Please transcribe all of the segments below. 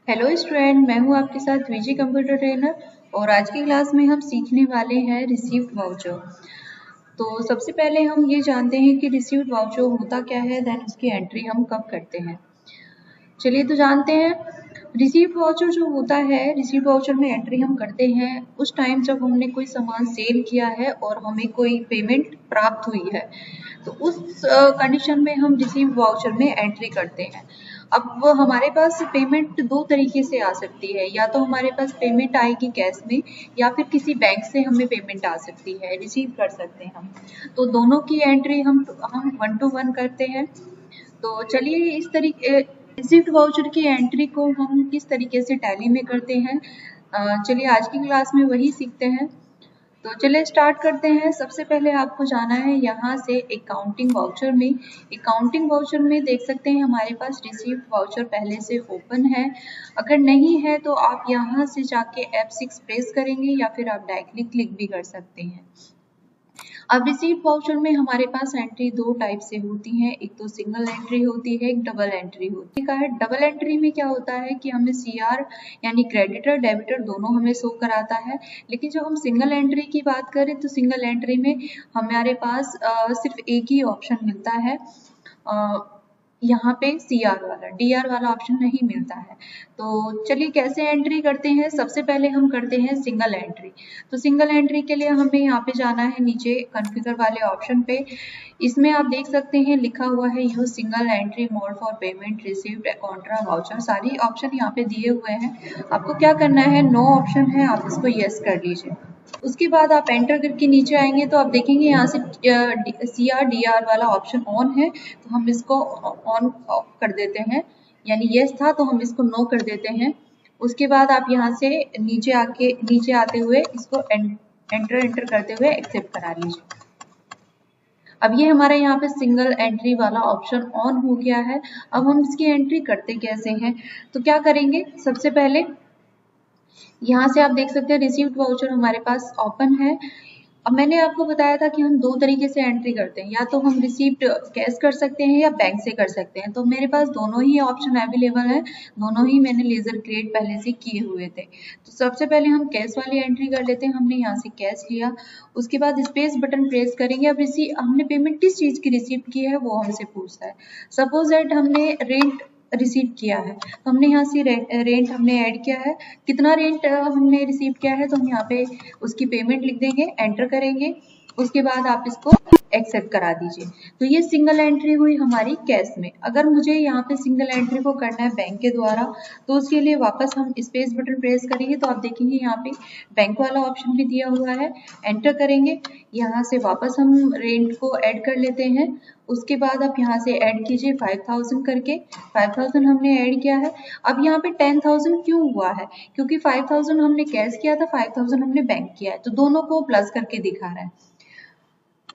Hello student, मैं हूं आपके साथ वीजी कंप्यूटर ट्रेनर और आज की क्लास में हम सीखने वाले हैं रिसीव्ड वाउचर। तो सबसे पहले हम ये जानते हैं कि रिसीव्ड वाउचर होता क्या है, देन उसकी एंट्री हम कब करते हैं। चलिए तो जानते हैं। रिसीव्ड वाउचर जो होता है, रिसीव्ड वाउचर में एंट्री हम करते हैं उस टाइम जब हमने कोई सामान सेल किया है और हमें कोई पेमेंट प्राप्त हुई है, तो उस कंडीशन में हम रिसीव्ड वाउचर में एंट्री करते हैं। अब वो हमारे पास पेमेंट दो तरीके से आ सकती है, या तो हमारे पास पेमेंट आएगी कैश में, या फिर किसी बैंक से हमें पेमेंट आ सकती है, रिसीव कर सकते हैं हम। तो दोनों की एंट्री हम 1 to 1 करते हैं। तो चलिए इस तरीके रिसीव्ड वाउचर की एंट्री को हम किस तरीके से टैली में करते हैं, चलिए आज की क्लास में वही सीखते हैं। तो चलिए स्टार्ट करते हैं। सबसे पहले आपको जाना है यहाँ से अकाउंटिंग वाउचर में। अकाउंटिंग वाउचर में देख सकते हैं हमारे पास रिसीव्ड वाउचर पहले से ओपन है। अगर नहीं है तो आप यहाँ से जाके F6 प्रेस करेंगे या फिर आप डायरेक्टली क्लिक भी कर सकते हैं। अब रिसीव्ड वाउचर में हमारे पास एंट्री दो टाइप से होती है, एक तो सिंगल एंट्री होती है, एक डबल एंट्री होती है। डबल एंट्री में क्या होता है कि हमें CR यानी क्रेडिटर डेबिटर दोनों हमें शो कराता है। लेकिन जब हम सिंगल एंट्री की बात करें तो सिंगल एंट्री में हमारे पास सिर्फ एक ही ऑप्शन मिलता है, यहाँ पे CR वाला, DR वाला ऑप्शन नहीं मिलता है। तो चलिए कैसे एंट्री करते हैं। सबसे पहले हम करते हैं सिंगल एंट्री। तो सिंगल एंट्री के लिए हमें यहाँ पे जाना है नीचे कॉन्फ़िगर वाले ऑप्शन पे। इसमें आप देख सकते हैं लिखा हुआ है use single entry mode for payment received Contra voucher, सारी ऑप्शन यहाँ पे दिए हुए हैं। आपको क्या करना है, नो ऑप्शन है, आप इसको यस कर लीजिए। उसके बाद आप एंटर करके नीचे आएंगे तो आप देखेंगे यहाँ से CR DR वाला ऑप्शन ऑन है, तो हम इसको ऑन कर देते हैं, यानी यस था तो हम इसको नो कर देते हैं। उसके बाद आप यहाँ से नीचे आते हुए इसको एंटर करते हुए एक्सेप्ट करा लीजिए। अब ये हमारा यहाँ पे सिंगल एंट्री वाला ऑप्शन ऑन हो गया है। अब हम इसकी एंट्री करते कैसे हैं, तो क्या करेंगे, सबसे पहले यहाँ से आप देख सकते हैं रिसीव्ड वाउचर हमारे पास ओपन है। अब मैंने आपको बताया था कि हम दो तरीके से एंट्री करते हैं, या तो हम रिसीव्ड कैश कर सकते हैं या बैंक से कर सकते हैं। तो मेरे पास दोनों ही ऑप्शन अवेलेबल है, दोनों ही मैंने लेजर क्रिएट पहले से किए हुए थे। तो सबसे पहले हम कैश वाली एंट्री कर लेते हैं। हमने यहाँ से कैश लिया, उसके बाद स्पेस बटन प्रेस करेंगे। अब हमने पेमेंट किस चीज़ की रिसीव की है वो हमसे पूछता है। सपोज दैट हमने रेंट रिसीव किया है, तो हमने यहाँ से रेंट हमने ऐड किया है, कितना रेंट हमने रिसीव किया है, तो हम यहाँ पे उसकी पेमेंट लिख देंगे, एंटर करेंगे। उसके बाद आप इसको एक्सेप्ट करा दीजिए। तो ये सिंगल एंट्री हुई हमारी कैश में। अगर मुझे यहाँ पे सिंगल एंट्री को करना है बैंक के द्वारा, तो उसके लिए वापस हम स्पेस बटन प्रेस करेंगे तो आप देखेंगे यहाँ पे बैंक वाला ऑप्शन भी दिया हुआ है, एंटर करेंगे। यहाँ से वापस हम रेंट को ऐड कर लेते हैं। उसके बाद आप यहाँ से ऐड कीजिए 5000 करके, 5000 हमने ऐड किया है। अब यहाँ पे 10,000 क्यों हुआ है, क्योंकि 5000 हमने कैश किया था, 5000 हमने बैंक किया है, तो दोनों को प्लस करके दिखा रहा है।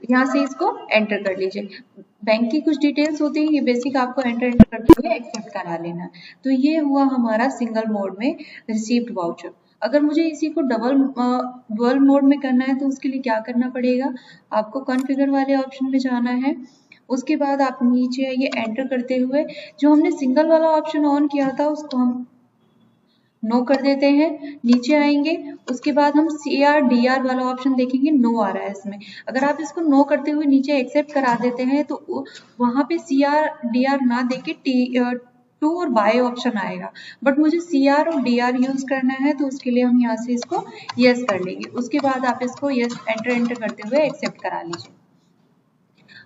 यहाँ से इसको एंटर कर लीजिए। बैंक की कुछ डिटेल्स होती है, ये बेसिक आपको एंटर करते हुए एक्सेप्ट करा लेना। तो ये हुआ हमारा सिंगल मोड में रिसीव्ड वाउचर। अगर मुझे इसी को डबल मोड में करना है तो उसके लिए क्या करना पड़ेगा, आपको कॉन्फ़िगर वाले ऑप्शन में जाना है। उसके बाद आप नीचे ये एंटर करते हुए जो हमने सिंगल वाला ऑप्शन ऑन किया था उसको हम नो कर देते हैं, नीचे आएंगे। उसके बाद हम CR DR वाला ऑप्शन देखेंगे, नो आ रहा है इसमें। अगर आप इसको नो करते हुए नीचे एक्सेप्ट करा देते हैं तो वहां पे CR DR ना देके टू और बाय ऑप्शन आएगा, बट मुझे CR और DR यूज करना है, तो उसके लिए हम यहाँ से इसको यस कर लेंगे। उसके बाद आप इसको यस एंटर करते हुए एक्सेप्ट करा लीजिए।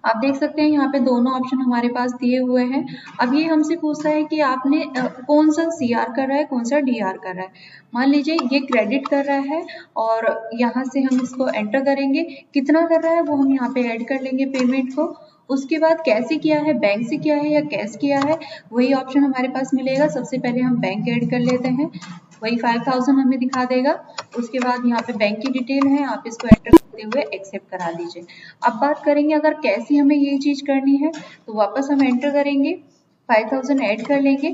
आप देख सकते हैं यहाँ पे दोनों ऑप्शन हमारे पास दिए हुए हैं। अब ये हमसे पूछता है कि आपने कौन सा CR कर रहा है, कौन सा DR कर रहा है। मान लीजिए ये क्रेडिट कर रहा है और यहाँ से हम इसको एंटर करेंगे, कितना कर रहा है वो हम यहाँ पे ऐड कर लेंगे पेमेंट को। उसके बाद कैसे किया है, बैंक से किया है या कैश किया है, वही ऑप्शन हमारे पास मिलेगा। सबसे पहले हम बैंक ऐड कर लेते हैं, वही 5000 हमें दिखा देगा। उसके बाद यहाँ पे बैंक की डिटेल है, आप इसको एंटर करते हुए एक्सेप्ट करा दीजिए। अब बात करेंगे अगर कैसे हमें ये चीज करनी है, तो वापस हम एंटर करेंगे, 5000 ऐड कर लेंगे।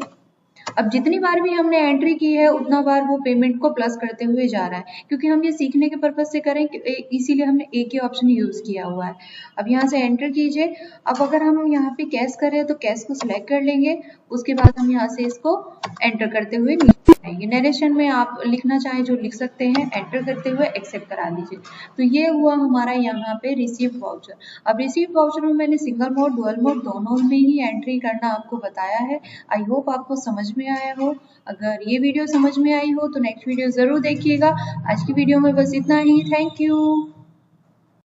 अब जितनी बार भी हमने एंट्री की है उतना बार वो पेमेंट को प्लस करते हुए जा रहा है, क्योंकि हम ये सीखने के पर्पज से करें, इसीलिए हमने एक ही ऑप्शन यूज किया हुआ है। अब यहाँ से एंटर कीजिए। अब अगर हम यहाँ पे कैश करें तो कैश को सिलेक्ट कर लेंगे, उसके बाद हम यहाँ से इसको एंटर करते हुए नीचे आएंगे। नरेशन में आप लिखना चाहें जो लिख सकते हैं, एंटर करते हुए एक्सेप्ट करा दीजिए। तो ये हुआ हमारा यहाँ पे रिसीव वाउचर। अब रिसीव वाउचर में मैंने सिंगल मोड, डुअल मोड दोनों में ही एंट्री करना आपको बताया है। आई होप आपको समझ में आया हो। अगर ये वीडियो समझ में आई हो तो नेक्स्ट वीडियो जरूर देखिएगा। आज की वीडियो में बस इतना ही। Thank you.